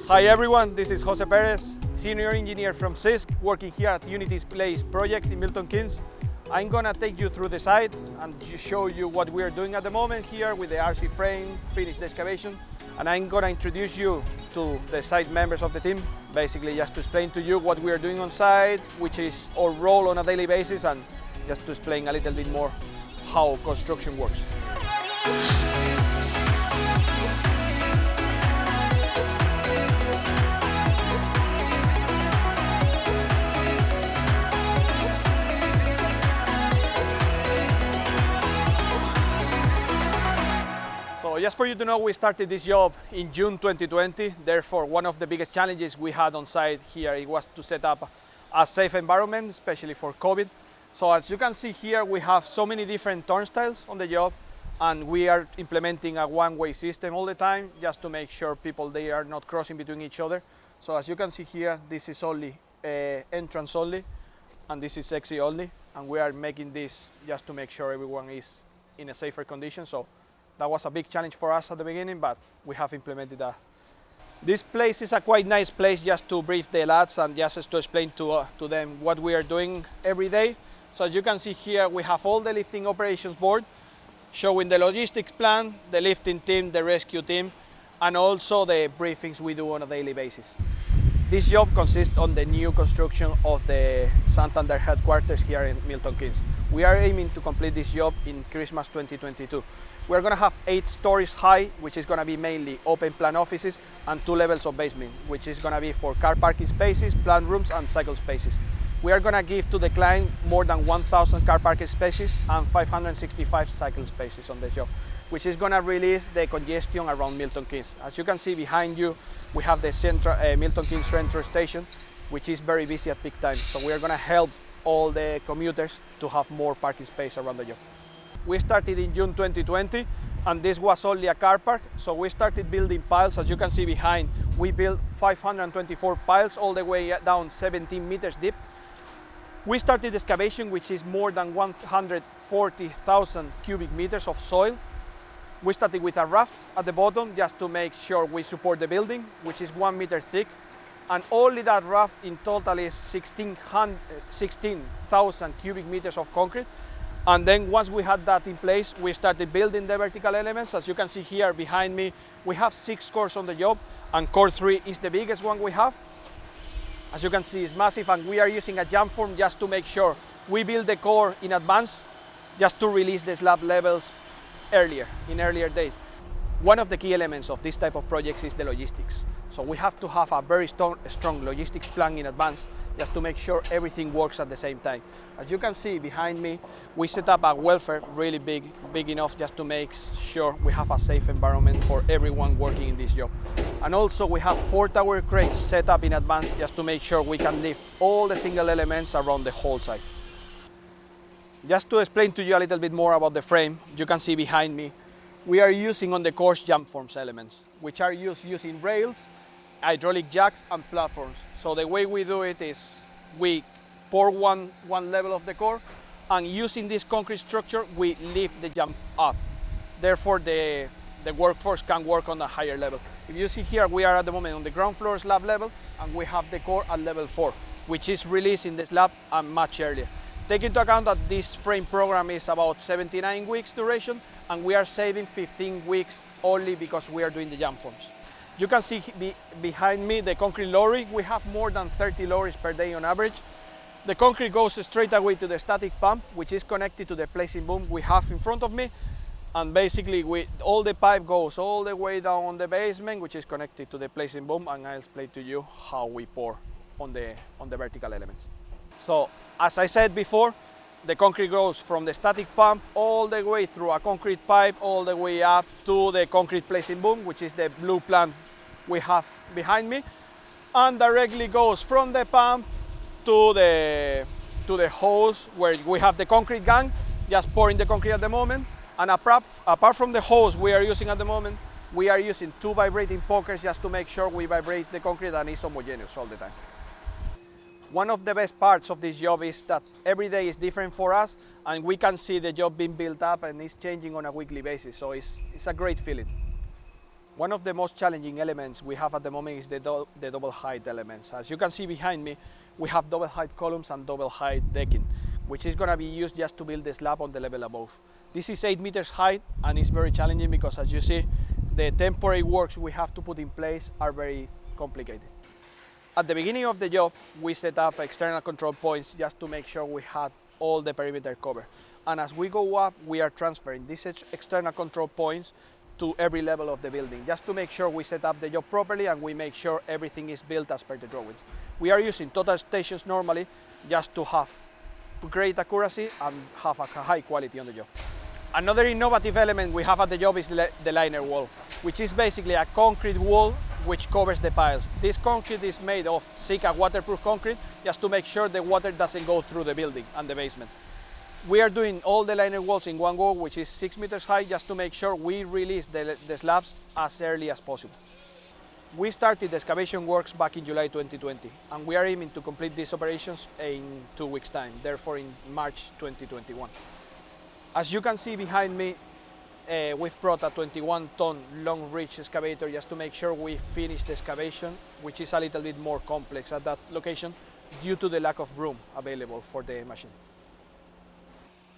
Hi everyone, this is Jose Perez, senior engineer from Sisk, working here at Unity's Place project in Milton Keynes. I'm gonna take you through the site and show you what we are doing at the moment here with the RC frame, finish the excavation, and I'm gonna introduce you to the site members of the team, basically just to explain to you what we are doing on site, which is our role on a daily basis, and just to explain a little bit more how construction works. So just for you to know, we started this job in June 2020. Therefore, one of the biggest challenges we had on site here, it was to set up a safe environment, especially for COVID. So as you can see here, we have so many different turnstiles on the job, and we are implementing a one-way system all the time just to make sure people, they are not crossing between each other. So as you can see here, this is only entrance only, and this is exit only. And we are making this just to make sure everyone is in a safer condition. So that was a big challenge for us at the beginning, but we have implemented that. This place is a quite nice place just to brief the lads and just to explain to them what we are doing every day. So as you can see here, we have all the lifting operations board showing the logistics plan, the lifting team, the rescue team, and also the briefings we do on a daily basis. This job consists on the new construction of the Santander headquarters here in Milton Keynes. We are aiming to complete this job in Christmas 2022. We're going to have 8 stories high, which is going to be mainly open plan offices, and 2 levels of basement, which is going to be for car parking spaces, plant rooms, and cycle spaces. We are going to give to the client more than 1,000 car parking spaces and 565 cycle spaces on the job, which is going to release the congestion around Milton Keynes. As you can see behind you, we have the Milton Keynes Central Station, which is very busy at peak times. So we are going to help all the commuters to have more parking space around the job. We started in June 2020, and this was only a car park. So we started building piles. As you can see behind, we built 524 piles all the way down 17 meters deep. We started excavation, which is more than 140,000 cubic meters of soil. We started with a raft at the bottom just to make sure we support the building, which is 1 meter thick. And only that raft in total is 16,000 cubic meters of concrete. And then once we had that in place, we started building the vertical elements. As you can see here behind me, we have 6 cores on the job, and core 3 is the biggest one we have. As you can see, it's massive, and we are using a jump form just to make sure we build the core in advance, just to release the slab levels in earlier date. One of the key elements of this type of projects is the logistics. So we have to have a very strong logistics plan in advance just to make sure everything works at the same time. As you can see behind me, we set up a welfare really big enough just to make sure we have a safe environment for everyone working in this job. And also we have 4 tower cranes set up in advance just to make sure we can lift all the single elements around the whole site. Just to explain to you a little bit more about the frame, you can see behind me, we are using on the course jump forms elements, which are used using rails, hydraulic jacks, and platforms. So the way we do it is we pour one level of the core, and using this concrete structure, we lift the jump up. Therefore, the workforce can work on a higher level. If you see here, we are at the moment on the ground floor slab level, and we have the core at level 4, which is releasing the slab much earlier. Take into account that this frame program is about 79 weeks duration, and we are saving 15 weeks only because we are doing the jump forms. You can see behind me the concrete lorry. We have more than 30 lorries per day on average. The concrete goes straight away to the static pump, which is connected to the placing boom we have in front of me. And basically all the pipe goes all the way down the basement, which is connected to the placing boom, and I'll explain to you how we pour on the vertical elements. So as I said before, the concrete goes from the static pump all the way through a concrete pipe, all the way up to the concrete placing boom, which is the blue plant we have behind me, and directly goes from the pump to the hose where we have the concrete gang, just pouring the concrete at the moment. And apart from the hose we are using at the moment, we are using 2 vibrating pokers just to make sure we vibrate the concrete and it's homogeneous all the time. One of the best parts of this job is that every day is different for us, and we can see the job being built up and it's changing on a weekly basis, so it's a great feeling. One of the most challenging elements we have at the moment is the double height elements. As you can see behind me, we have double height columns and double height decking, which is going to be used just to build the slab on the level above. This is 8 meters high, and it's very challenging because, as you see, the temporary works we have to put in place are very complicated. At the beginning of the job, we set up external control points just to make sure we had all the perimeter covered. And as we go up, we are transferring these external control points to every level of the building, just to make sure we set up the job properly and we make sure everything is built as per the drawings. We are using total stations normally just to have great accuracy and have a high quality on the job. Another innovative element we have at the job is the liner wall, which is basically a concrete wall which covers the piles. This concrete is made of Sika waterproof concrete just to make sure the water doesn't go through the building and the basement. We are doing all the liner walls in one go, which is 6 meters high, just to make sure we release the slabs as early as possible. We started the excavation works back in July 2020, and we are aiming to complete these operations in 2 weeks' time, therefore in March 2021. As you can see behind me, we've brought a 21-ton long reach excavator just to make sure we finish the excavation, which is a little bit more complex at that location due to the lack of room available for the machine.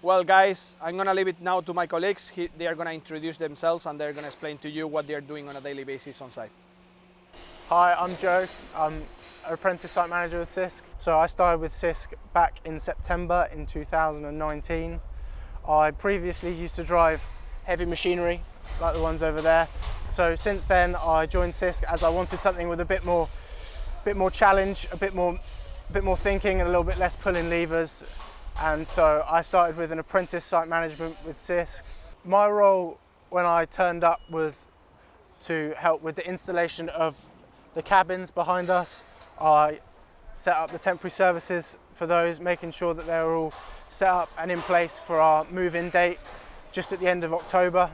Well guys, I'm going to leave it now to my colleagues. They are going to introduce themselves and they're going to explain to you what they're doing on a daily basis on site. Hi, I'm Joe. I'm an apprentice site manager with Sisk. So I started with Sisk back in September in 2019. I previously used to drive heavy machinery like the ones over there. So since then I joined Sisk as I wanted something with a bit more challenge, a bit more thinking and a little bit less pulling levers. And so I started with an apprentice site management with Sisk. My role when I turned up was to help with the installation of the cabins behind us. I set up the temporary services for those, making sure that they were all set up and in place for our move-in date just at the end of October.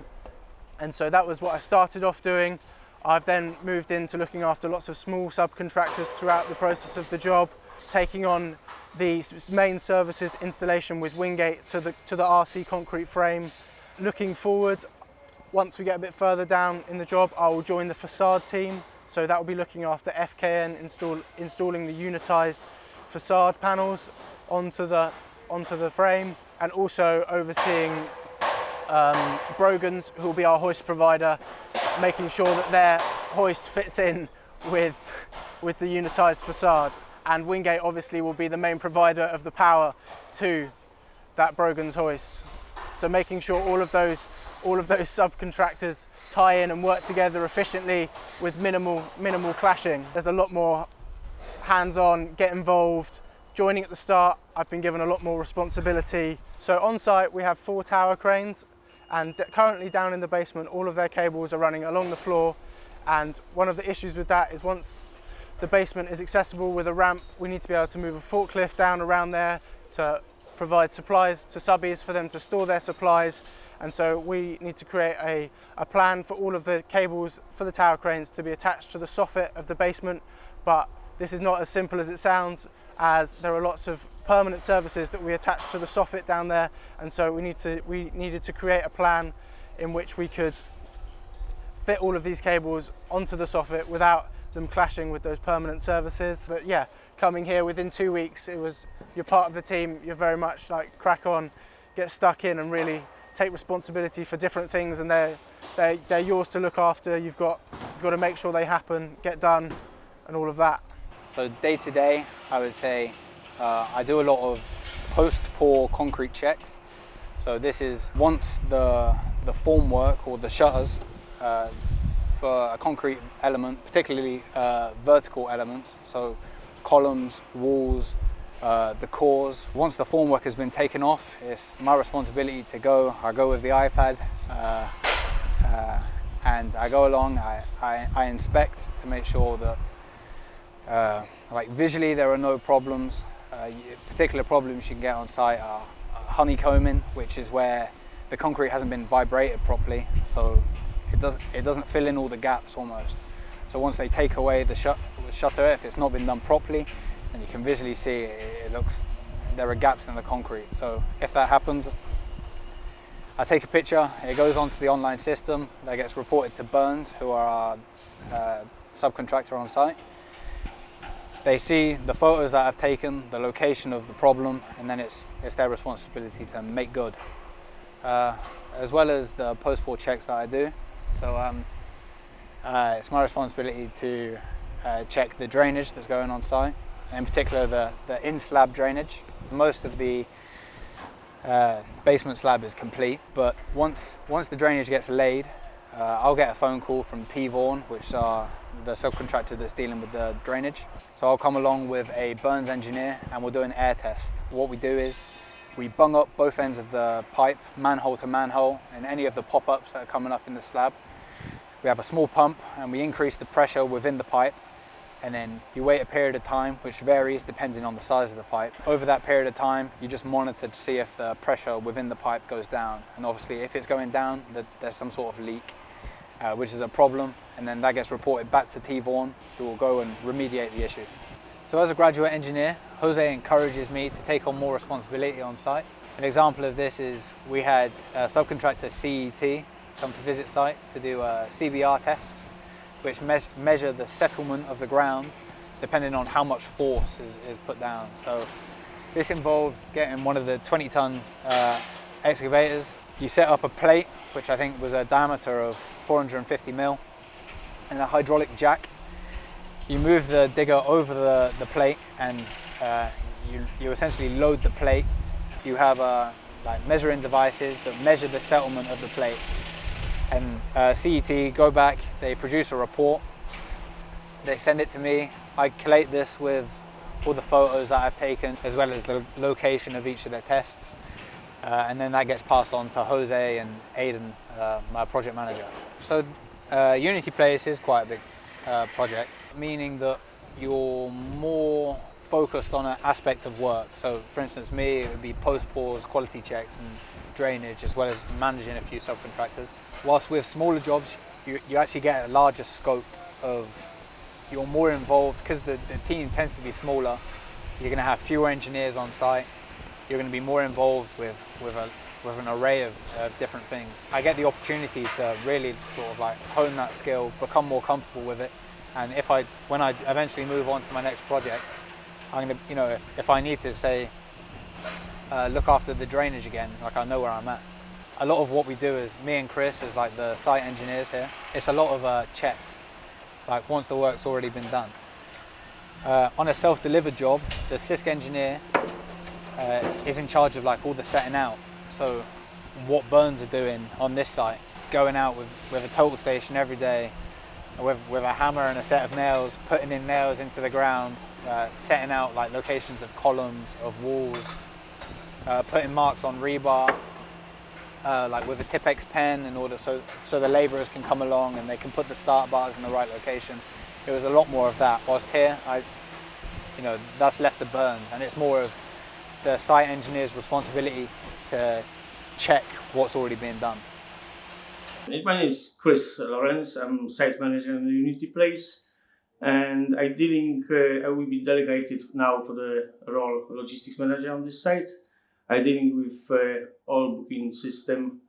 And so that was what I started off doing. I've then moved into looking after lots of small subcontractors throughout the process of the job, taking on the main services installation with Wingate to the RC concrete frame. Looking forward, once we get a bit further down in the job, I will join the facade team. So that will be looking after FKN, installing the unitized facade panels onto the frame, and also overseeing Brogan's, who will be our hoist provider, making sure that their hoist fits in with the unitized facade. And Wingate obviously will be the main provider of the power to that Brogan's hoist. So making sure all of those subcontractors tie in and work together efficiently with minimal clashing. There's a lot more hands-on, get involved. Joining at the start, I've been given a lot more responsibility. So on site we have 4 tower cranes, and currently down in the basement all of their cables are running along the floor. And one of the issues with that is once the basement is accessible with a ramp, we need to be able to move a forklift down around there to provide supplies to subbies for them to store their supplies. And so we need to create a plan for all of the cables for the tower cranes to be attached to the soffit of the basement. But this is not as simple as it sounds, as there are lots of permanent services that we attach to the soffit down there. And so we needed to create a plan in which we could fit all of these cables onto the soffit without them clashing with those permanent services. But yeah, coming here within 2 weeks, it was, you're part of the team, you're very much like crack on, get stuck in and really take responsibility for different things, and they're yours to look after. You've got to make sure they happen, get done, and all of that. So day to day, I would say I do a lot of post-pour concrete checks. So this is once the formwork or the shutters for a concrete element, particularly vertical elements, so columns, walls, the cores. Once the formwork has been taken off, it's my responsibility to go. I go with the iPad and I go along, I inspect to make sure that like visually there are no problems. Particular problems you can get on site are honeycombing, which is where the concrete hasn't been vibrated properly, so it doesn't fill in all the gaps almost. So once they take away the shutter, if it's not been done properly, and you can visually see there are gaps in the concrete. So if that happens, I take a picture, it goes onto the online system that gets reported to Burns, who are our subcontractor on site. They see the photos that I've taken, the location of the problem, and then it's their responsibility to make good, as well as the post-pour checks that I do. So it's my responsibility to check the drainage that's going on site, in particular the in-slab drainage. Most of the basement slab is complete, but once the drainage gets laid, I'll get a phone call from T-Vaughan, which are the subcontractor that's dealing with the drainage. So I'll come along with a Burns engineer and we'll do an air test. What we do is we bung up both ends of the pipe, manhole to manhole, and any of the pop-ups that are coming up in the slab. We have a small pump and we increase the pressure within the pipe, and then you wait a period of time, which varies depending on the size of the pipe. Over that period of time, you just monitor to see if the pressure within the pipe goes down. And obviously if it's going down, there's some sort of leak, which is a problem, and then that gets reported back to T-Vaughan, who will go and remediate the issue. So as a graduate engineer, Jose encourages me to take on more responsibility on site. An example of this is we had subcontractor CET come to visit site to do CBR tests, which measure the settlement of the ground depending on how much force is put down. So this involved getting one of the 20-ton excavators. You set up a plate, which I think was a diameter of 450 mil, and a hydraulic jack. You move the digger over the plate, and you essentially load the plate. You have like measuring devices that measure the settlement of the plate. And CET go back, they produce a report, they send it to me. I collate this with all the photos that I've taken, as well as the location of each of their tests. And then that gets passed on to Jose and Aiden, my project manager. So Unity Place is quite a big project, meaning that you're more focused on an aspect of work. So for instance, me, it would be post-pours, quality checks and drainage, as well as managing a few subcontractors. Whilst with smaller jobs, you actually get a larger scope of, you're more involved, because the team tends to be smaller. You're going to have fewer engineers on site. You're going to be more involved with an array of different things. I get the opportunity to really sort of like hone that skill, become more comfortable with it, and when I eventually move on to my next project, I'm going to, you know, if I need to say look after the drainage again, like I know where I'm at. A lot of what we do is, me and Chris as like the site engineers here, it's a lot of checks, like once the work's already been done. On a self-delivered job, the Sisk engineer is in charge of like all the setting out. So what Burns are doing on this site, going out with a total station every day, with a hammer and a set of nails, putting in nails into the ground, setting out like locations of columns, of walls, putting marks on rebar, like with a Tipex pen, in order so the labourers can come along and they can put the start bars in the right location. It was a lot more of that. Whilst here, that's left to Burns, and it's more of the site engineer's responsibility to check what's already been done. My name is Chris Lawrence. I'm site manager in the Unity Place, and I will be delegated now for the role of logistics manager on this site. I'm dealing with all booking system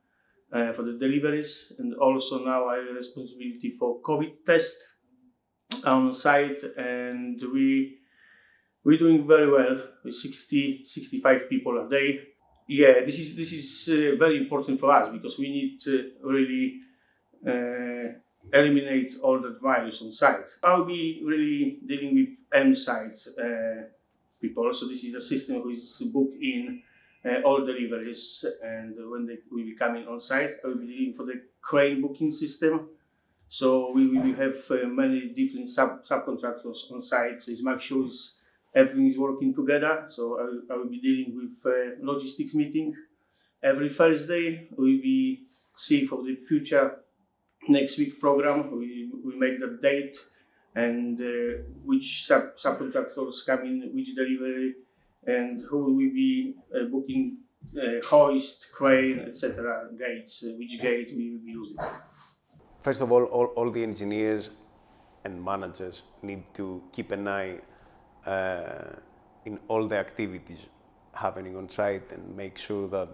for the deliveries, and also now I have responsibility for COVID test on site, and we're doing very well with 65 people a day. Yeah, this is very important for us because we need to really eliminate all the virus on site. I'll be really dealing with M-site people. So this is a system which is booked in all deliveries, and when they will be coming on site, I will be dealing for the crane booking system. So we will have many different subcontractors on site. So it's make sure everything is working together. So I will be dealing with logistics meeting every Thursday. We will see for the future next week program. We make the date and which subcontractors come in, which delivery, and who will be booking hoist, crane, etc. gates, which gate we will be using. First of all the engineers and managers need to keep an eye in all the activities happening on site and make sure that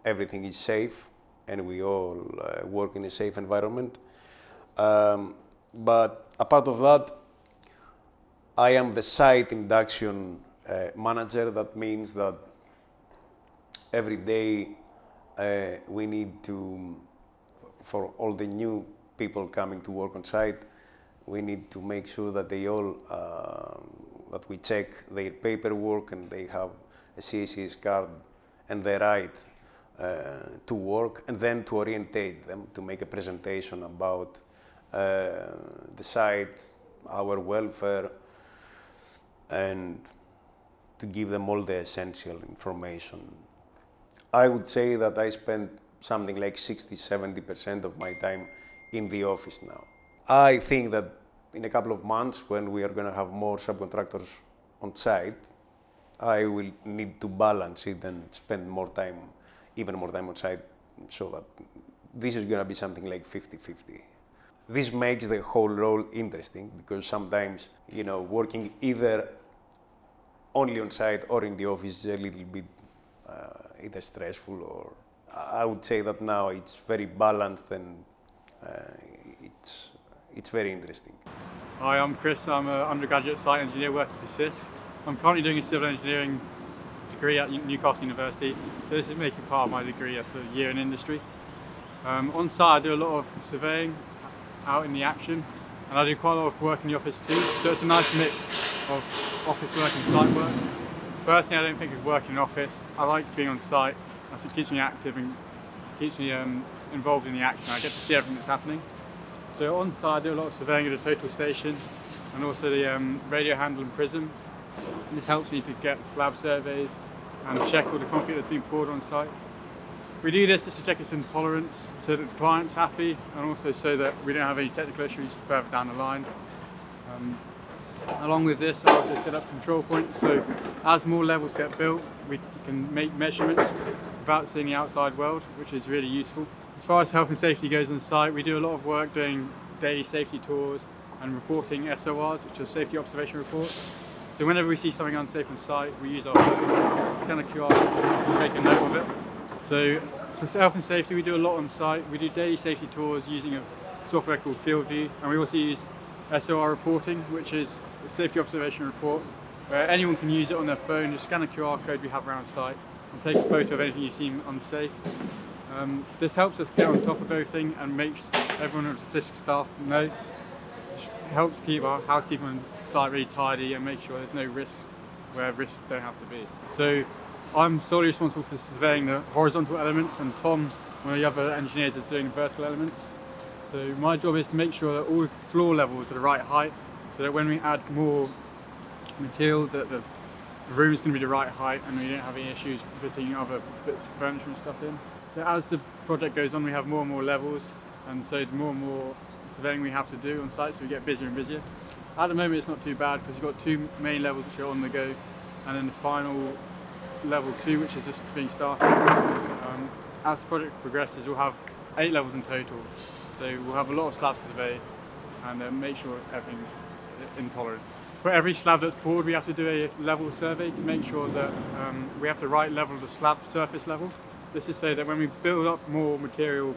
everything is safe and we all work in a safe environment. But apart of that, I am the site induction manager. That means that every day we need to, for all the new people coming to work on site, we need to make sure that they all, that we check their paperwork and they have a CACS card and the right to work, and then to orientate them to make a presentation about the site, our welfare, and to give them all the essential information. I would say that I spend something like 60–70% of my time in the office now. I think that in a couple of months, when we are going to have more subcontractors on site, I will need to balance it and spend more time, even more time on site, so that this is going to be something like 50–50. This makes the whole role interesting, because sometimes, you know, working either only on site or in the office is a little bit either stressful, or I would say that now it's very balanced and it's very interesting. Hi, I'm Chris. I'm an undergraduate site engineer working for Sisk. I'm currently doing a civil engineering degree at Newcastle University, so this is making part of my degree as a year in industry. On site I do a lot of surveying out in the action, and I do quite a lot of work in the office too, so it's a nice mix of office work and site work. Personally, I don't think of working in an office. I like being on site, as it keeps me active and keeps me involved in the action. I get to see everything that's happening. So on site I do a lot of surveying of the total station and also the radio handle and prism. This helps me to get slab surveys and check all the concrete that's been poured on site. We do this just to check its intolerance, so that the client's happy, and also so that we don't have any technical issues further down the line. Along with this, I also set up control points, so as more levels get built, we can make measurements without seeing the outside world, which is really useful. As far as health and safety goes on site, we do a lot of work doing daily safety tours and reporting SORs, which are safety observation reports. So whenever we see something unsafe on site, we use our phone, scan a QR to make a note of it. So for health and safety, we do a lot on site. We do daily safety tours using a software called FieldView, and we also use SOR reporting, which is a safety observation report, where anyone can use it on their phone, just scan a QR code we have around site and take a photo of anything you seem unsafe. This helps us get on top of everything and makes everyone of the Sisk staff know. It helps keep our housekeeping on site really tidy and make sure there's no risks where risks don't have to be. So I'm solely responsible for surveying the horizontal elements, and Tom, one of the other engineers, is doing the vertical elements. So my job is to make sure that all floor levels are the right height, so that when we add more material, that the room is going to be the right height and we don't have any issues fitting other bits of furniture and stuff in. So as the project goes on, we have more and more levels, and so the more and more surveying we have to do on site, so we get busier and busier. At the moment it's not too bad, because you've got two main levels which are on the go, and then the final level 2, which is just being started. As the project progresses, we'll have 8 levels in total, so we'll have a lot of slabs to survey and make sure everything's in tolerance. For every slab that's poured, we have to do a level survey to make sure that we have the right level of the slab surface level. This is so that when we build up more material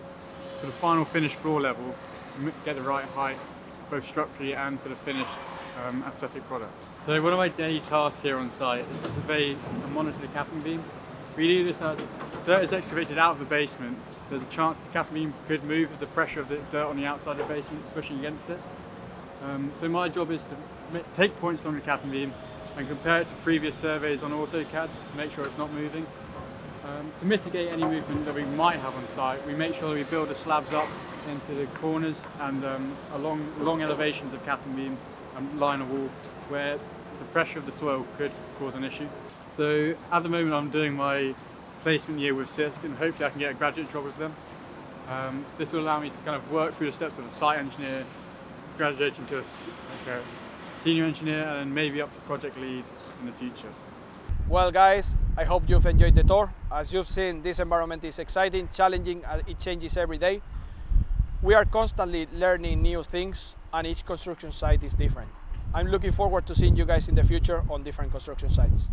for the final finished floor level, we get the right height, both structurally and for the finished aesthetic product. So one of my daily tasks here on site is to survey and monitor the capping beam. We do this as dirt is excavated out of the basement. There's a chance the capping beam could move with the pressure of the dirt on the outside of the basement pushing against it. So my job is to take points along the capping beam and compare it to previous surveys on AutoCAD to make sure it's not moving. To mitigate any movement that we might have on site, we make sure that we build the slabs up into the corners and along long elevations of capping beam and line of wall where the pressure of the soil could cause an issue. So at the moment I'm doing my placement year with Sisk, and hopefully I can get a graduate job with them. This will allow me to kind of work through the steps of a site engineer, graduating to a senior engineer, and then maybe up to project lead in the future. Well guys, I hope you've enjoyed the tour. As you've seen, this environment is exciting, challenging, and it changes every day. We are constantly learning new things, and each construction site is different. I'm looking forward to seeing you guys in the future on different construction sites.